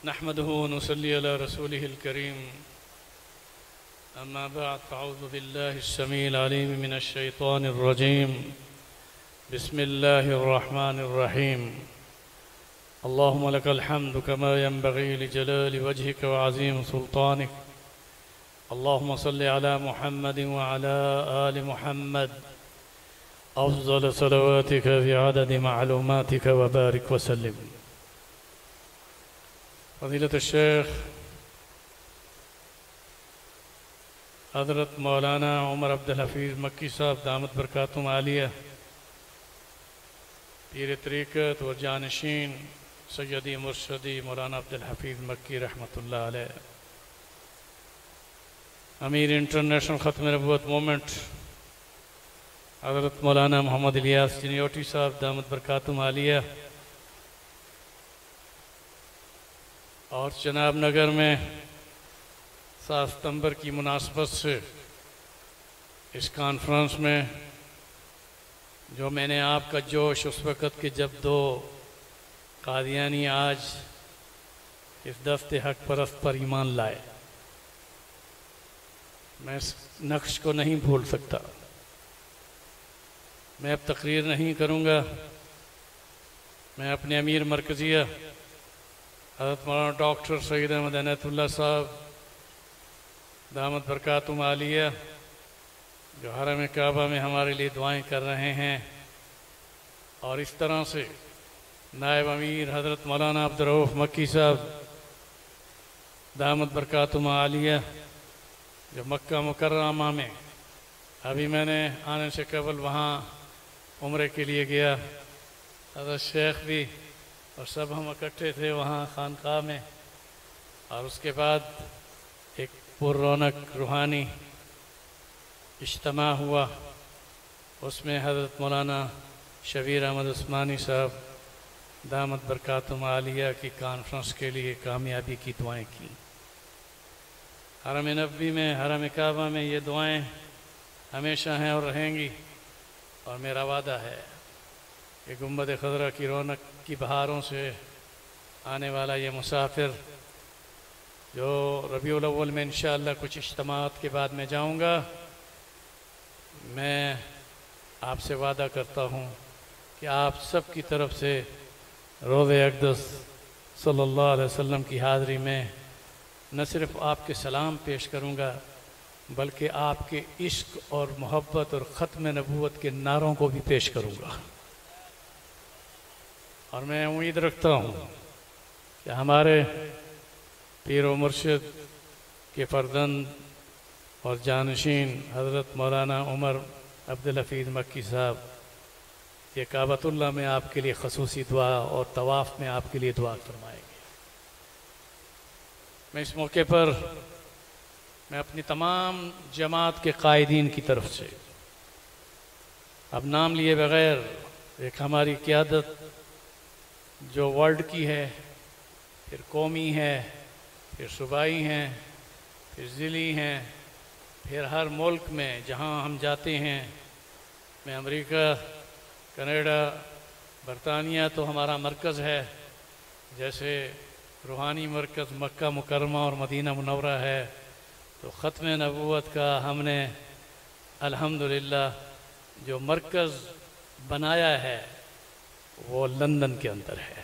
نحمده ونصلي على رسوله الكريم أما بعد فأعوذ بالله السميع العليم من الشيطان الرجيم بسم الله الرحمن الرحيم اللهم لك الحمد كما ينبغي لجلال وجهك وعظيم سلطانك اللهم صل على محمد وعلى آل محمد أفضل صلواتك في عدد معلوماتك وبارك وسلم. فضیلت الشیخ حضرت مولانا عمر عبدالحفیظ مکی صاحب دامت برکاتہم عالیہ، پیر طریقت و جانشین سیدی مرشدی مولانا عبدالحفیظ مکی رحمۃ اللہ علیہ، امیر انٹرنیشنل ختم نبوت مومنٹ حضرت مولانا محمد الیاس جنیوٹی صاحب دامت برکاتہم عالیہ، اور جناب نگر میں 7 ستمبر کی مناسبت سے اس کانفرنس میں جو میں نے آپ کا جوش اس وقت کہ جب 2 قادیانی آج اس دست حق پرست پر ایمان لائے، میں اس نقش کو نہیں بھول سکتا. میں اب تقریر نہیں کروں گا. میں اپنے امیر مرکزیہ حضرت مولانا ڈاکٹر سید احمد عنایت اللہ صاحب دامت برکاتہم عالیہ، جو حرم کعبہ میں ہمارے لیے دعائیں کر رہے ہیں، اور اس طرح سے نائب امیر حضرت مولانا عبدالرؤف مکی صاحب دامت برکاتہم عالیہ، جو مکہ مکرمہ میں ابھی میں نے آنے سے قبل وہاں عمرے کے لیے گیا، حضرت شیخ بھی اور سب ہم اکٹھے تھے وہاں خانقاہ میں، اور اس کے بعد ایک پر رونق روحانی اجتماع ہوا. اس میں حضرت مولانا شبیر احمد عثمانی صاحب دامت برکاتہم عالیہ کی کانفرنس کے لیے کامیابی کی دعائیں کی. حرم نبوی میں، حرم کعبہ میں یہ دعائیں ہمیشہ ہیں اور رہیں گی، اور میرا وعدہ ہے کہ گنبد خضرا کی رونق کی بہاروں سے آنے والا یہ مسافر جو ربیع الاول میں انشاءاللہ کچھ اجتماعات کے بعد میں جاؤں گا، میں آپ سے وعدہ کرتا ہوں کہ آپ سب کی طرف سے روضہ اقدس صلی اللہ علیہ وسلم کی حاضری میں نہ صرف آپ کے سلام پیش کروں گا، بلکہ آپ کے عشق اور محبت اور ختم نبوت کے نعروں کو بھی پیش کروں گا. اور میں امید رکھتا ہوں کہ ہمارے پیر و مرشد کے فرزند اور جانشین حضرت مولانا عمر عبدالحفیظ مکی صاحب یہ کعبۃ اللہ میں آپ کے لیے خصوصی دعا اور طواف میں آپ کے لیے دعا فرمائیں گے. میں اس موقع پر میں اپنی تمام جماعت کے قائدین کی طرف سے اب نام لیے بغیر، ایک ہماری قیادت جو ورلڈ کی ہے، پھر قومی ہے، پھر صوبائی ہیں، پھر ضلعی ہیں، پھر ہر ملک میں جہاں ہم جاتے ہیں، میں امریکہ، کینیڈا، برطانیہ تو ہمارا مرکز ہے، جیسے روحانی مرکز مکہ مکرمہ اور مدینہ منورہ ہے، تو ختم نبوت کا ہم نے الحمدللہ جو مرکز بنایا ہے وہ لندن کے اندر ہے.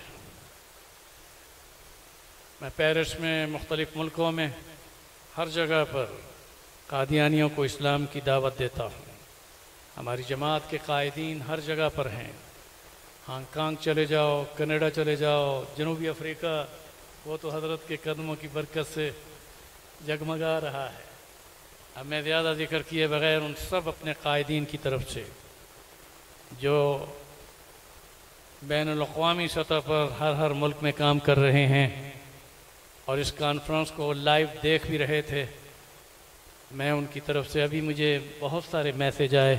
میں پیرس میں، مختلف ملکوں میں، ہر جگہ پر قادیانیوں کو اسلام کی دعوت دیتا ہوں. ہماری جماعت کے قائدین ہر جگہ پر ہیں. ہانگ کانگ چلے جاؤ، کینیڈا چلے جاؤ، جنوبی افریقہ، وہ تو حضرت کے قدموں کی برکت سے جگمگا رہا ہے. اب میں زیادہ ذکر کیے بغیر ان سب اپنے قائدین کی طرف سے جو بین الاقوامی سطح پر ہر ملک میں کام کر رہے ہیں اور اس کانفرنس کو لائیو دیکھ بھی رہے تھے، میں ان کی طرف سے ابھی مجھے بہت سارے میسیج آئے.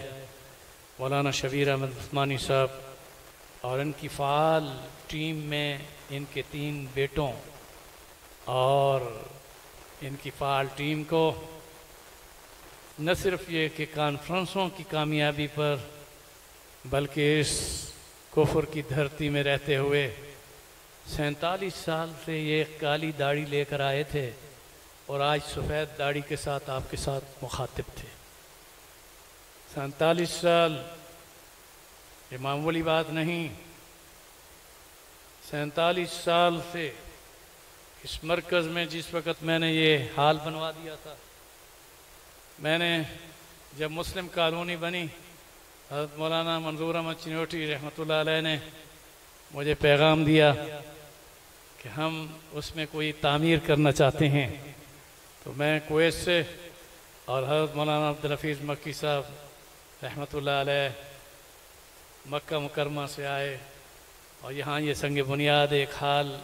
مولانا شبیر احمد عثمانی صاحب اور ان کی فعال ٹیم میں ان کے 3 بیٹوں اور ان کی فعال ٹیم کو نہ صرف یہ کہ کانفرنسوں کی کامیابی پر، بلکہ اس کفر کی دھرتی میں رہتے ہوئے 47 سال سے یہ کالی داڑھی لے کر آئے تھے اور آج سفید داڑھی کے ساتھ آپ کے ساتھ مخاطب تھے۔ 47 سال یہ معمولی بات نہیں۔ 47 سال سے اس مرکز میں جس وقت میں نے یہ حال بنوا دیا تھا، میں نے جب مسلم کالونی بنی، حضرت مولانا منظور احمد چنوٹی رحمۃ اللہ علیہ نے مجھے پیغام دیا کہ ہم اس میں کوئی تعمیر کرنا چاہتے ہیں، تو میں کویت سے اور حضرت مولانا عبدالحفیظ مکی صاحب رحمۃ اللہ علیہ مکہ مکرمہ سے آئے اور یہاں یہ سنگ بنیاد ایک ہال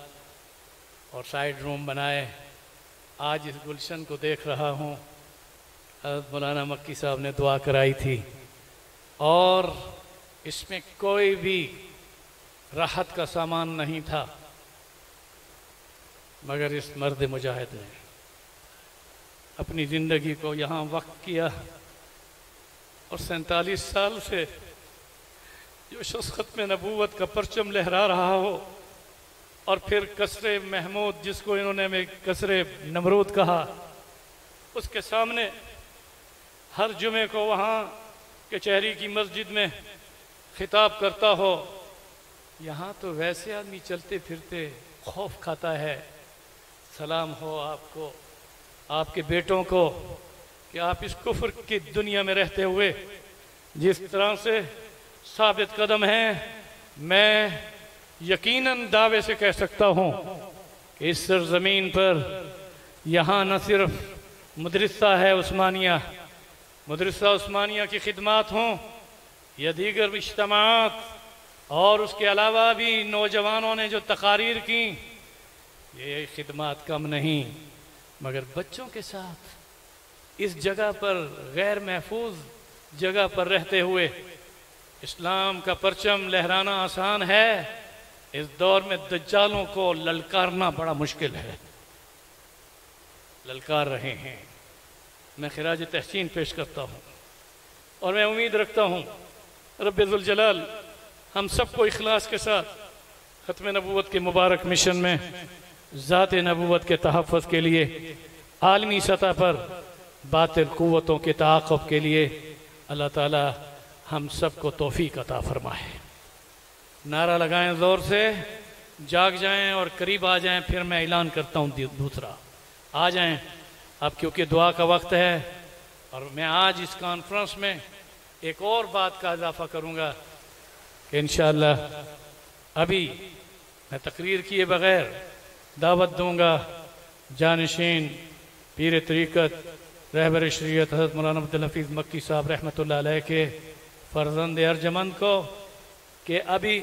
اور سائیڈ روم بنائے۔ آج اس گلشن کو دیکھ رہا ہوں، حضرت مولانا مکی صاحب نے دعا کرائی تھی اور اس میں کوئی بھی راحت کا سامان نہیں تھا، مگر اس مرد مجاہد نے اپنی زندگی کو یہاں وقف کیا اور 47 سال سے جو شخص ختم نبوت کا پرچم لہرا رہا ہو، اور پھر قصر محمود جس کو انہوں نے قصر نمرود کہا، اس کے سامنے ہر جمعے کو وہاں کچہری کی مسجد میں خطاب کرتا ہو، یہاں تو ویسے آدمی چلتے پھرتے خوف کھاتا ہے۔ سلام ہو آپ کو، آپ کے بیٹوں کو، کہ آپ اس کفر کی دنیا میں رہتے ہوئے جس طرح سے ثابت قدم ہیں۔ میں یقیناً دعوے سے کہہ سکتا ہوں کہ اس سرزمین پر یہاں نہ صرف مدرسہ ہے عثمانیہ، مدرسہ عثمانیہ کی خدمات ہوں یا دیگر اجتماعات، اور اس کے علاوہ بھی نوجوانوں نے جو تقاریر کی، یہ خدمات کم نہیں، مگر بچوں کے ساتھ اس جگہ پر غیر محفوظ جگہ پر رہتے ہوئے اسلام کا پرچم لہرانا آسان ہے۔ اس دور میں دجالوں کو للکارنا بڑا مشکل ہے، للکار رہے ہیں۔ میں خراج تحسین پیش کرتا ہوں اور میں امید رکھتا ہوں رب ذوالجلال ہم سب کو اخلاص کے ساتھ ختم نبوت کے مبارک مشن میں ذات نبوت کے تحفظ کے لیے عالمی سطح پر باطل قوتوں کے تعاقب کے لیے اللہ تعالی ہم سب کو توفیق عطا فرمائے۔ نعرہ لگائیں زور سے، جاگ جائیں اور قریب آ جائیں، پھر میں اعلان کرتا ہوں دوسرا۔ آ جائیں اب، کیونکہ دعا کا وقت ہے، اور میں آج اس کانفرنس میں ایک اور بات کا اضافہ کروں گا کہ انشاءاللہ ابھی میں تقریر کیے بغیر دعوت دوں گا جانشین پیر طریقت رہبر شریعت حضرت مولانا عبدالحفیظ مکی صاحب رحمۃ اللہ علیہ کے فرزند ارجمند کو، کہ ابھی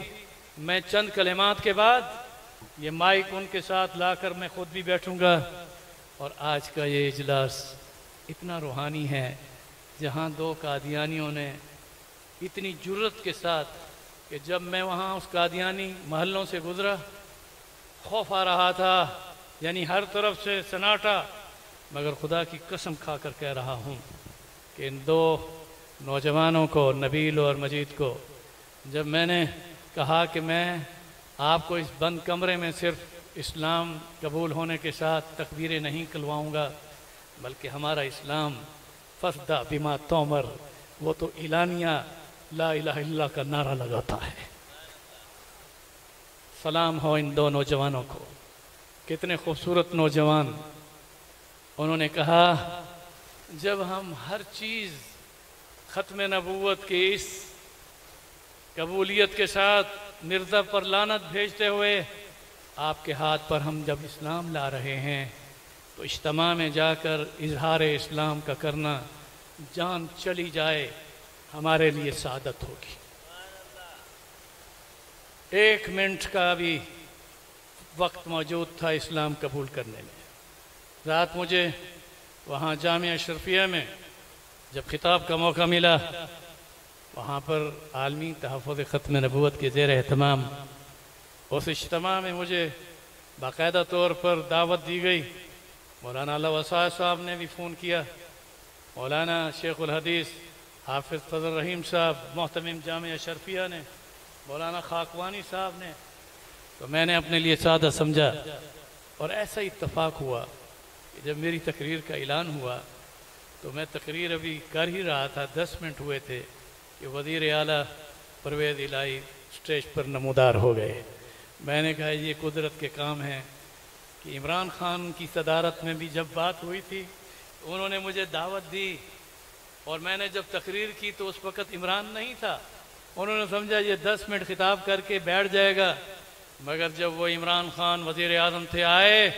میں چند کلمات کے بعد یہ مائک ان کے ساتھ لا کر میں خود بھی بیٹھوں گا۔ اور آج کا یہ اجلاس اتنا روحانی ہے، جہاں دو قادیانیوں نے اتنی جرت کے ساتھ، کہ جب میں وہاں اس قادیانی محلوں سے گزرا خوف آ رہا تھا، یعنی ہر طرف سے سناٹا، مگر خدا کی قسم کھا کر کہہ رہا ہوں کہ ان دو نوجوانوں کو، نبیل اور مجید کو، جب میں نے کہا کہ میں آپ کو اس بند کمرے میں صرف اسلام قبول ہونے کے ساتھ تکبیریں نہیں کلواؤں گا، بلکہ ہمارا اسلام فصدع بما تؤمر، وہ تو اعلانیہ لا الہ الا اللہ کا نعرہ لگاتا ہے۔ سلام ہو ان دو نوجوانوں کو، کتنے خوبصورت نوجوان۔ انہوں نے کہا جب ہم ہر چیز ختم نبوت کی اس قبولیت کے ساتھ مرزا پر لعنت بھیجتے ہوئے آپ کے ہاتھ پر ہم جب اسلام لا رہے ہیں، تو اجتماع میں جا کر اظہار اسلام کا کرنا، جان چلی جائے ہمارے لیے سعادت ہوگی۔ 1 منٹ کا بھی وقت موجود تھا اسلام قبول کرنے میں۔ رات مجھے وہاں جامعہ اشرفیہ میں جب خطاب کا موقع ملا، وہاں پر عالمی تحفظ ختم نبوت کے زیر اہتمام اس اجتماع میں مجھے باقاعدہ طور پر دعوت دی گئی۔ مولانا اللہ وسائے صاحب نے بھی فون کیا، مولانا شیخ الحدیث حافظ فضل رحیم صاحب محتمم جامعہ اشرفیہ نے، مولانا خاکوانی صاحب نے، تو میں نے اپنے لیے سادہ سمجھا، اور ایسا اتفاق ہوا کہ جب میری تقریر کا اعلان ہوا تو میں تقریر ابھی کر ہی رہا تھا، 10 منٹ ہوئے تھے کہ وزیر اعلیٰ پرویز الہی اسٹیج پر نمودار ہو گئے۔ میں نے کہا یہ قدرت کے کام ہیں کہ عمران خان کی صدارت میں بھی جب بات ہوئی تھی انہوں نے مجھے دعوت دی، اور میں نے جب تقریر کی تو اس وقت عمران نہیں تھا، انہوں نے سمجھا یہ 10 منٹ خطاب کر کے بیٹھ جائے گا، مگر جب وہ عمران خان وزیر اعظم تھے آئے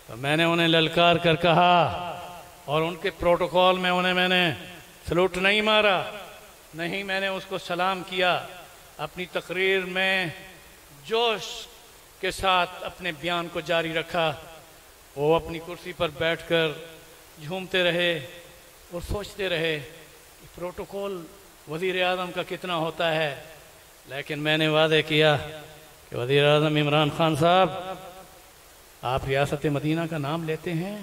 تو میں نے انہیں للکار کر کہا، اور ان کے پروٹوکول میں انہیں میں نے سلوٹ نہیں مارا، نہیں، میں نے اس کو سلام کیا، اپنی تقریر میں جوش کے ساتھ اپنے بیان کو جاری رکھا۔ وہ اپنی کرسی پر بیٹھ کر جھومتے رہے اور سوچتے رہے کہ پروٹوکول وزیر اعظم کا کتنا ہوتا ہے، لیکن میں نے وعدہ کیا کہ وزیر اعظم عمران خان صاحب، آپ ریاست مدینہ کا نام لیتے ہیں،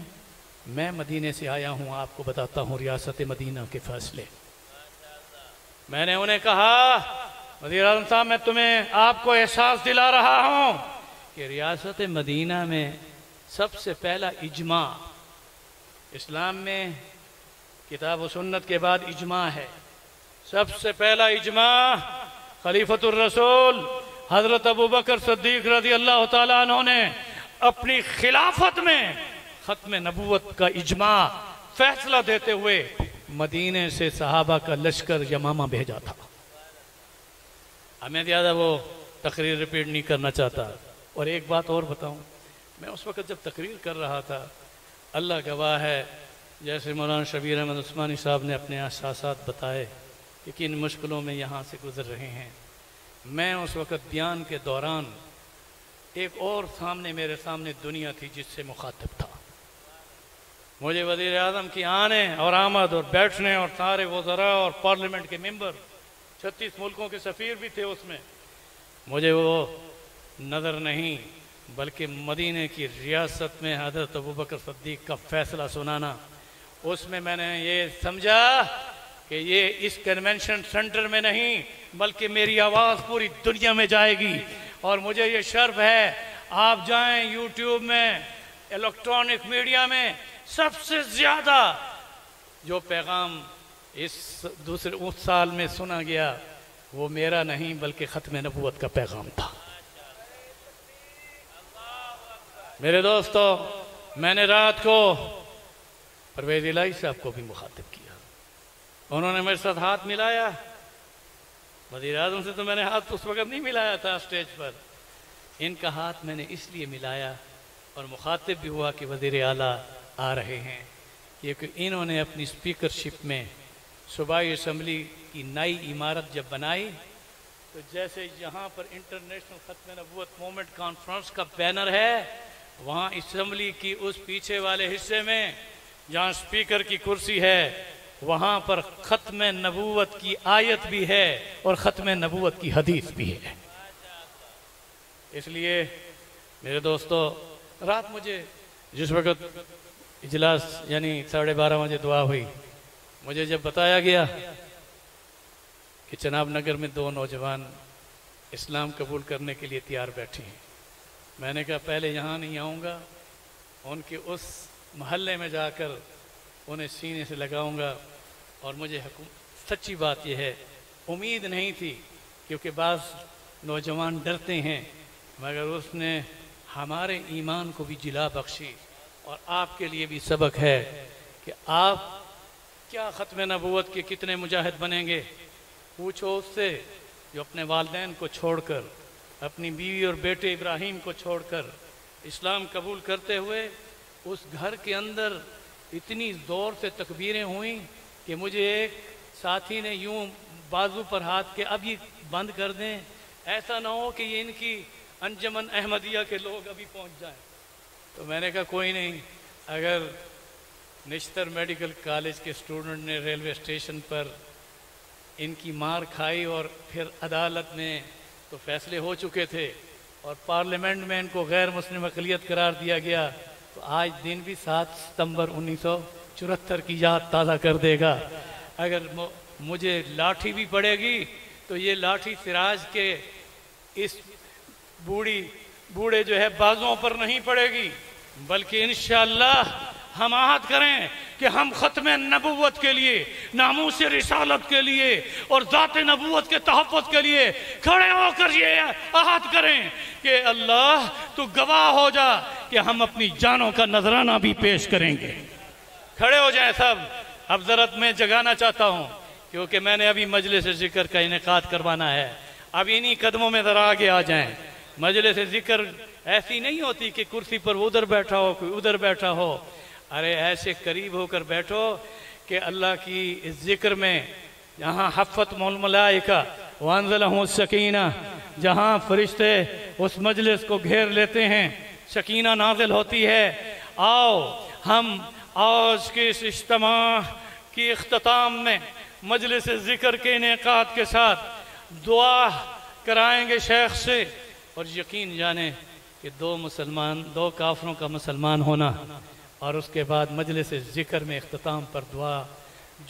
میں مدینے سے آیا ہوں، آپ کو بتاتا ہوں ریاست مدینہ کے فیصلے۔ میں نے انہیں کہا وزیر اعظم صاحب، میں آپ کو احساس دلا رہا ہوں کہ ریاست مدینہ میں سب سے پہلا اجماع، اسلام میں کتاب و سنت کے بعد اجماع ہے، سب سے پہلا اجماع خلیفۃ الرسول حضرت ابوبکر صدیق رضی اللہ تعالیٰ عنہ نے اپنی خلافت میں ختم نبوت کا اجماع فیصلہ دیتے ہوئے مدینے سے صحابہ کا لشکر یمامہ بھیجا تھا۔ ہمیں زیادہ وہ تقریر ریپیٹ نہیں کرنا چاہتا، اور ایک بات اور بتاؤں، میں اس وقت جب تقریر کر رہا تھا، اللہ گواہ ہے، جیسے مولانا شبیر احمد عثمانی صاحب نے اپنے احساسات بتائے کہ کن مشکلوں میں یہاں سے گزر رہے ہیں، میں اس وقت بیان کے دوران ایک اور میرے سامنے دنیا تھی جس سے مخاطب تھا۔ مجھے وزیر اعظم کی آنے اور آمد اور بیٹھنے اور سارے وزراء اور پارلیمنٹ کے ممبر، 36 ملکوں کے سفیر بھی تھے اس میں، مجھے وہ نظر نہیں بلکہ مدینے کی ریاست میں حضرت ابوبکر صدیق کا فیصلہ سنانا، اس میں نے یہ سمجھا کہ یہ اس کنونشن سینٹر میں نہیں بلکہ میری آواز پوری دنیا میں جائے گی، اور مجھے یہ شرف ہے، آپ جائیں یوٹیوب میں، الیکٹرانک میڈیا میں، سب سے زیادہ جو پیغام اس سال میں سنا گیا وہ میرا نہیں بلکہ ختم نبوت کا پیغام تھا۔ میرے دوستو، میں نے رات کو پرویز الہی صاحب کو بھی مخاطب کیا، انہوں نے میرے ساتھ ہاتھ ملایا، وزیر اعظم سے تو میں نے ہاتھ اس وقت نہیں ملایا تھا اسٹیج پر، ان کا ہاتھ میں نے اس لیے ملایا اور مخاطب بھی ہوا کہ وزیر اعلیٰ آ رہے ہیں، کیونکہ انہوں نے اپنی اسپیکرشپ میں صوبائی اسمبلی کی نئی عمارت جب بنائی تو جیسے یہاں پر انٹرنیشنل ختم نبوت مومنٹ کانفرنس کا بینر ہے، وہاں اسمبلی کی اس پیچھے والے حصے میں جہاں اسپیکر کی کرسی ہے وہاں پر ختم نبوت کی آیت بھی ہے اور ختم نبوت کی حدیث بھی ہے۔ اس لیے میرے دوستو، رات مجھے جس وقت اجلاس یعنی 12:30 بجے دعا ہوئی، مجھے جب بتایا گیا کہ چناب نگر میں 2 نوجوان اسلام قبول کرنے کے لیے تیار بیٹھے ہیں، میں نے کہا پہلے یہاں نہیں آؤں گا، ان کے اس محلے میں جا کر انہیں سینے سے لگاؤں گا، اور مجھے سچی بات یہ ہے، امید نہیں تھی کیونکہ بعض نوجوان ڈرتے ہیں، مگر اس نے ہمارے ایمان کو بھی جلا بخشی، اور آپ کے لیے بھی سبق ہے کہ آپ کیا ختم نبوت کے کتنے مجاہد بنیں گے، پوچھو اس سے جو اپنے والدین کو چھوڑ کر، اپنی بیوی اور بیٹے ابراہیم کو چھوڑ کر اسلام قبول کرتے ہوئے اس گھر کے اندر اتنی زور سے تکبیریں ہوئیں کہ مجھے ایک ساتھی نے یوں بازو پر ہاتھ کے اب یہ بند کر دیں، ایسا نہ ہو کہ یہ ان کی انجمن احمدیہ کے لوگ ابھی پہنچ جائیں۔ تو میں نے کہا کوئی نہیں، اگر نشتر میڈیکل کالج کے اسٹوڈنٹ نے ریلوے اسٹیشن پر ان کی مار کھائی اور پھر عدالت میں تو فیصلے ہو چکے تھے اور پارلیمنٹ میں ان کو غیر مسلم اقلیت قرار دیا گیا، تو آج دن بھی 7 ستمبر 1974 کی یاد تازہ کر دے گا۔ اگر مجھے لاٹھی بھی پڑے گی تو یہ لاٹھی سراج کے اس بوڑھی بوڑھے جو ہے بازوں پر نہیں پڑے گی، بلکہ انشاءاللہ ہم عہد کریں کہ ہم ختم نبوت کے لیے، ناموس رسالت کے لیے اور ذات نبوت کے تحفظ کے لیے کھڑے ہو کر یہ عہد کریں کہ اللہ تو گواہ ہو جا کہ ہم اپنی جانوں کا نذرانہ بھی پیش کریں گے۔ کھڑے ہو جائیں سب۔ اب ذرا میں جگانا چاہتا ہوں کیونکہ میں نے ابھی مجلس ذکر کا انعقاد کروانا ہے، اب انہی قدموں میں ذرا آگے آ جائیں۔ مجلس ذکر ایسی نہیں ہوتی کہ کرسی پر ادھر بیٹھا ہو کوئی ادھر بیٹھا ہو، ارے ایسے قریب ہو کر بیٹھو کہ اللہ کی اس ذکر میں جہاں حفت الملائکہ وانزلہم السکینہ، جہاں فرشتے اس مجلس کو گھیر لیتے ہیں، سکینہ نازل ہوتی ہے۔ آؤ ہم آج کے اس اجتماع کی اختتام میں مجلس ذکر کے انعقاد کے ساتھ دعا کرائیں گے شیخ سے، اور یقین جانیں کہ دو کافروں کا مسلمان ہونا اور اس کے بعد مجلس ذکر میں اختتام پر دعا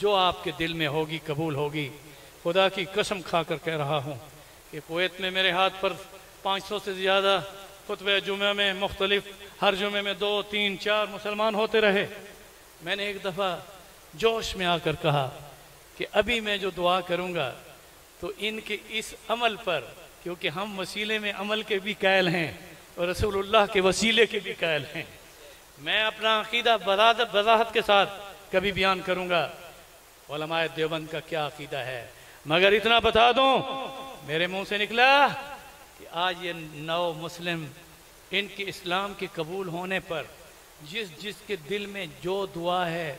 جو آپ کے دل میں ہوگی قبول ہوگی۔ خدا کی قسم کھا کر کہہ رہا ہوں کہ کویت میں میرے ہاتھ پر 500 سے زیادہ خطبہ جمعہ میں مختلف، ہر جمعے میں 2 3 4 مسلمان ہوتے رہے۔ میں نے ایک دفعہ جوش میں آ کر کہا کہ ابھی میں جو دعا کروں گا تو ان کے اس عمل پر، کیونکہ ہم وسیلے میں عمل کے بھی قائل ہیں اور رسول اللہ کے وسیلے کے بھی قائل ہیں، میں اپنا عقیدہ وضاحت کے ساتھ کبھی بیان کروں گا علماء دیوبند کا کیا عقیدہ ہے، مگر اتنا بتا دوں میرے منہ سے نکلا کہ آج یہ 9 مسلم ان کے اسلام کے قبول ہونے پر جس کے دل میں جو دعا ہے،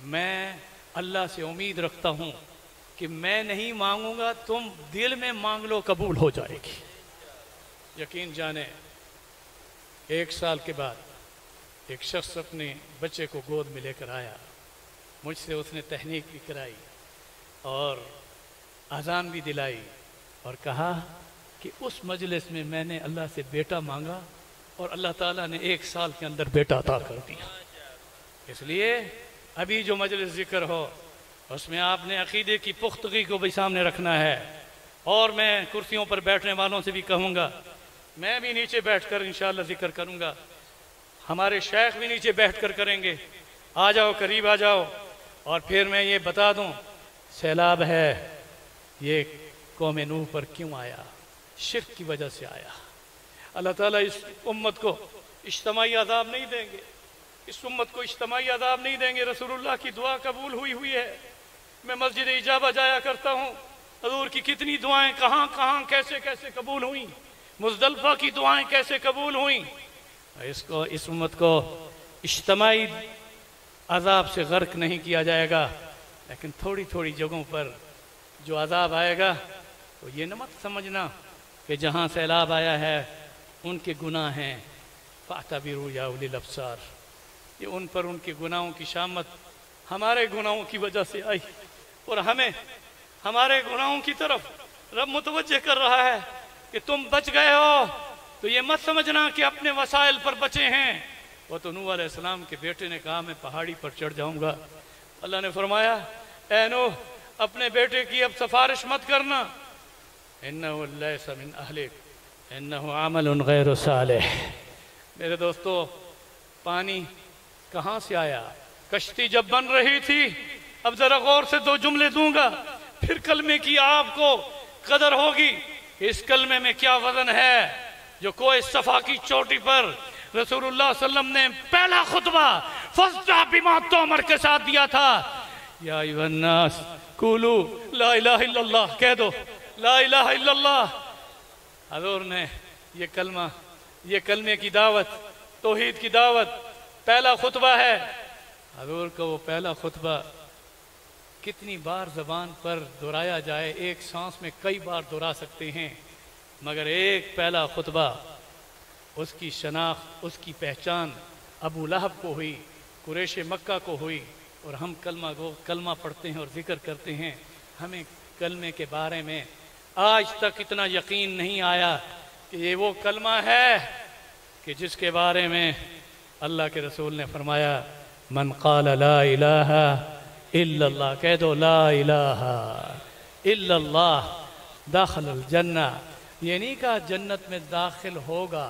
میں اللہ سے امید رکھتا ہوں کہ میں نہیں مانگوں گا، تم دل میں مانگ لو قبول ہو جائے گی۔ یقین جانیں 1 سال کے بعد ایک شخص اپنے بچے کو گود میں لے کر آیا، مجھ سے اس نے تہنیک بھی کرائی اور اذان بھی دلائی اور کہا کہ اس مجلس میں نے اللہ سے بیٹا مانگا اور اللہ تعالیٰ نے 1 سال کے اندر بیٹا عطا کر دیا۔ اس لیے ابھی جو مجلس ذکر ہو اس میں آپ نے عقیدے کی پختگی کو بھی سامنے رکھنا ہے، اور میں کرسیوں پر بیٹھنے والوں سے بھی کہوں گا، میں بھی نیچے بیٹھ کر انشاءاللہ ذکر کروں گا، ہمارے شیخ بھی نیچے بیٹھ کر کریں گے، آ جاؤ قریب آ جاؤ۔ اور پھر میں یہ بتا دوں سیلاب ہے، یہ قوم نوح پر کیوں آیا؟ شرک کی وجہ سے آیا۔ اللہ تعالیٰ اس امت کو اجتماعی عذاب نہیں دیں گے، اس امت کو اجتماعی عذاب نہیں دیں گے۔ رسول اللہ کی دعا قبول ہوئی ہے۔ میں مسجد اجابہ جایا کرتا ہوں، حضور کی کتنی دعائیں کہاں کہاں کیسے کیسے قبول ہوئیں، مزدلفہ کی دعائیں کیسے قبول ہوئیں۔ اس امت کو اجتماعی عذاب سے غرق نہیں کیا جائے گا، لیکن تھوڑی تھوڑی جگہوں پر جو عذاب آئے گا تو یہ نہ مت سمجھنا کہ جہاں سیلاب آیا ہے ان کے گناہ ہیں، فاعتبروا یا اولی الابصار، یہ ان پر ان کے گناہوں کی شامت ہمارے گناہوں کی وجہ سے آئی، اور ہمیں ہمارے گناہوں کی طرف رب متوجہ کر رہا ہے کہ تم بچ گئے ہو تو یہ مت سمجھنا کہ اپنے وسائل پر بچے ہیں۔ وہ تو نوح علیہ السلام کے بیٹے نے کہا میں پہاڑی پر چڑھ جاؤں گا، اللہ نے فرمایا اے نوح اپنے بیٹے کی اب سفارش مت کرنا، انہ لیس من اہلک انہ عمل غیر صالح۔ میرے دوستو پانی کہاں سے آیا؟ کشتی جب بن رہی تھی، اب ذرا غور سے 2 جملے دوں گا پھر کلمے کی آپ کو قدر ہوگی، اس کلمے میں کیا وزن ہے جو کوہ صفا کی چوٹی پر رسول اللہ صلی اللہ علیہ وسلم نے پہلا خطبہ فاصدع بما تؤمر کے ساتھ دیا تھا، یا ایھا الناس قولوا لا الہ الا اللہ، کہہ دو لا الہ الا اللہ۔ حضور نے یہ کلمے کی دعوت، توحید کی دعوت پہلا خطبہ ہے۔ حضور کا وہ پہلا خطبہ کتنی بار زبان پر دہرایا جائے، ایک سانس میں کئی بار دہرا سکتے ہیں، مگر ایک پہلا خطبہ اس کی شناخت، اس کی پہچان ابو لہب کو ہوئی، قریش مکہ کو ہوئی، اور ہم کلمہ پڑھتے ہیں اور ذکر کرتے ہیں، ہمیں کلمے کے بارے میں آج تک اتنا یقین نہیں آیا کہ یہ وہ کلمہ ہے کہ جس کے بارے میں اللہ کے رسول نے فرمایا من قال لا الہ الا اللہ، کہہ دو لا الہ الا اللہ دخل الجنہ، یہ نہیں کہا جنت میں داخل ہوگا،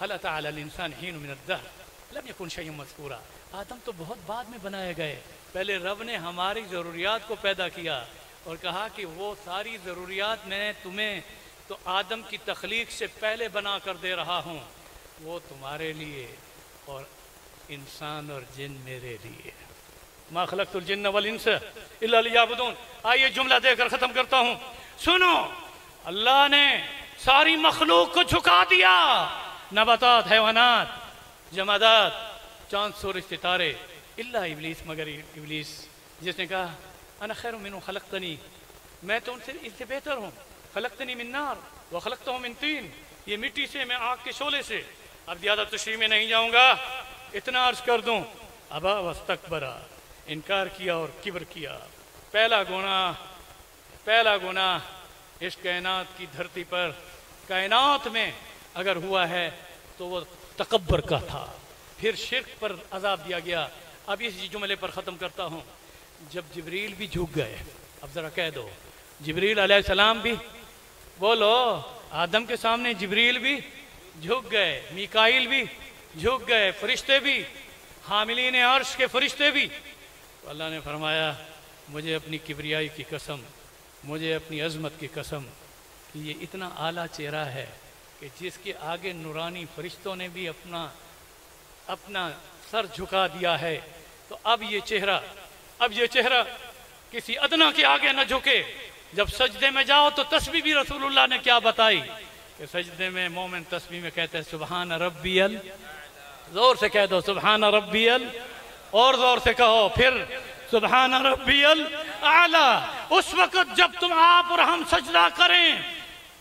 هل أتى على الإنسان حين من الدهر لم يكن شيئا مذكورا. آدم تو بہت بعد میں بنائے گئے، پہلے رب نے ہماری ضروریات کو پیدا کیا اور کہا کہ وہ ساری ضروریات میں تمہیں تو آدم کی تخلیق سے پہلے بنا کر دے رہا ہوں، وہ تمہارے لیے اور انسان اور جن میرے لیے. ما خلقت الجن والانس الا لیعبدون. آئیے جملہ دے کر ختم کرتا ہوں. سنو، اللہ نے ساری مخلوق کو جھکا دیا، نباتات، حیوانات، جمادات، چاند سورج ستارے، الا ابلیس، مگر ابلیس جس نے کہا انا خیر منہ خلقتنی، میں تو ان سے بہتر ہوں، خلقتنی من نار وخلقتہ من طین، یہ مٹی سے، میں آگ کے شعلے سے. اب زیادہ تشریح میں نہیں جاؤں گا، اتنا عرض کر دوں، ابا واستکبرا، انکار کیا اور کبر کیا. پہلا گناہ اس کائنات کی دھرتی پر، کائنات میں اگر ہوا ہے تو وہ تکبر کا تھا. پھر شرک پر عذاب دیا گیا. اب اس جملے پر ختم کرتا ہوں. جب جبریل بھی جھک گئے، اب ذرا کہہ دو، جبریل علیہ السلام بھی، بولو، آدم کے سامنے جبریل بھی جھک گئے، میکائیل بھی جھک گئے، فرشتے بھی، حاملین عرش کے فرشتے بھی. تو اللہ نے فرمایا مجھے اپنی کبریائی کی قسم، مجھے اپنی عظمت کی قسم کہ یہ اتنا اعلیٰ چہرہ ہے کہ جس کے آگے نورانی فرشتوں نے بھی اپنا سر جھکا دیا ہے، تو اب یہ چہرہ کسی ادنا کے آگے نہ جھکے. جب سجدے میں جاؤ تو تسبیح بھی رسول اللہ نے کیا بتائی کہ سجدے میں مومن تسبیح میں کہتے ہیں سبحان ربی زور سے کہہ دو سبحان ربی اور زور سے کہو پھر سبحان ربی الاعلی. اس وقت جب تم آپ اور ہم سجدہ کریں،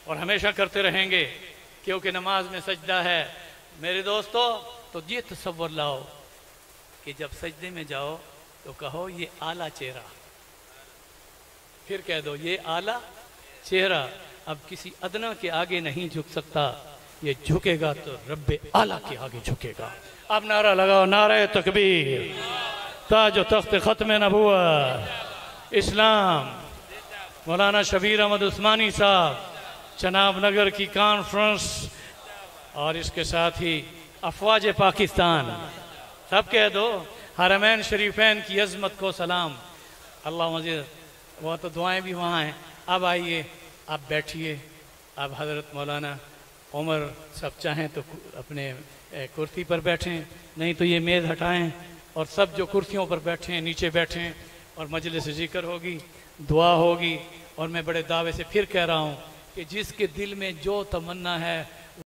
اور ہمیشہ کرتے رہیں گے کیونکہ نماز میں سجدہ ہے میرے دوستو، تو یہ تصور لاؤ کہ جب سجدے میں جاؤ تو کہو یہ اعلیٰ چہرہ، پھر کہہ دو یہ اعلیٰ چہرہ اب کسی ادنا کے آگے نہیں جھک سکتا، یہ جھکے گا تو رب اعلیٰ کے آگے جھکے گا. اب نعرہ لگاؤ، نعرہ تکبیر، تاج و تخت ختم نبوت اسلام، مولانا شبیر احمد عثمانی صاحب، چناب نگر کی کانفرنس، اور اس کے ساتھ ہی افواج پاکستان، سب کہہ دو حرمین شریفین کی عظمت کو سلام. اللہ مزید، وہ تو دعائیں بھی وہاں ہیں. اب آئیے، آپ بیٹھیے. اب حضرت مولانا عمر سب چاہیں تو اپنے کرسی پر بیٹھیں، نہیں تو یہ میز ہٹائیں اور سب جو کرسیوں پر بیٹھیں نیچے بیٹھیں، اور مجلس ذکر ہوگی، دعا ہوگی. اور میں بڑے دعوے سے پھر کہہ رہا ہوں کہ جس کے دل میں جو تمنا ہے